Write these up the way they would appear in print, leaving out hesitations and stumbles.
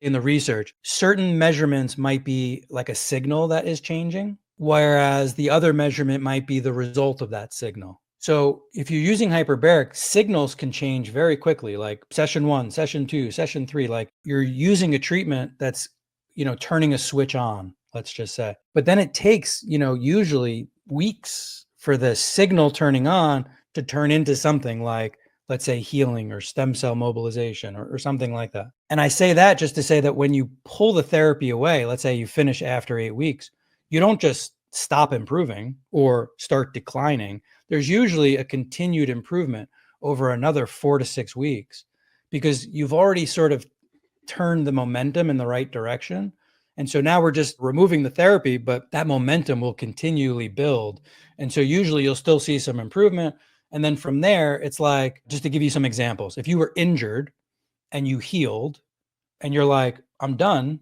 in the research, certain measurements might be like a signal that is changing, whereas the other measurement might be the result of that signal. So if you're using hyperbaric, signals can change very quickly, like session 1, session 2, session 3, like you're using a treatment that's, turning a switch on, let's just say. But then it takes, usually weeks for the signal turning on to turn into something like, let's say, healing or stem cell mobilization or something like that. And I say that just to say that when you pull the therapy away, let's say you finish after 8 weeks, you don't just stop improving or start declining. There's usually a continued improvement over another 4 to 6 weeks because you've already sort of turned the momentum in the right direction. And so now we're just removing the therapy, but that momentum will continually build. And so usually you'll still see some improvement. And then from there, it's like, just to give you some examples, if you were injured and you healed and you're like, I'm done,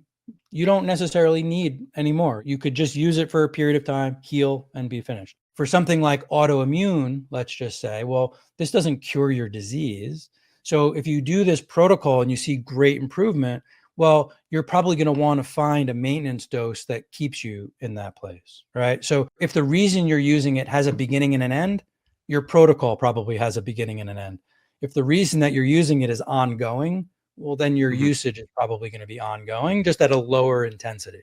you don't necessarily need anymore. You could just use it for a period of time, heal, and be finished. For something like autoimmune, let's just say, well, this doesn't cure your disease. So if you do this protocol and you see great improvement, well, you're probably going to want to find a maintenance dose that keeps you in that place, right? So if the reason you're using it has a beginning and an end, your protocol probably has a beginning and an end. If the reason that you're using it is ongoing, well, then your usage is probably going to be ongoing, just at a lower intensity.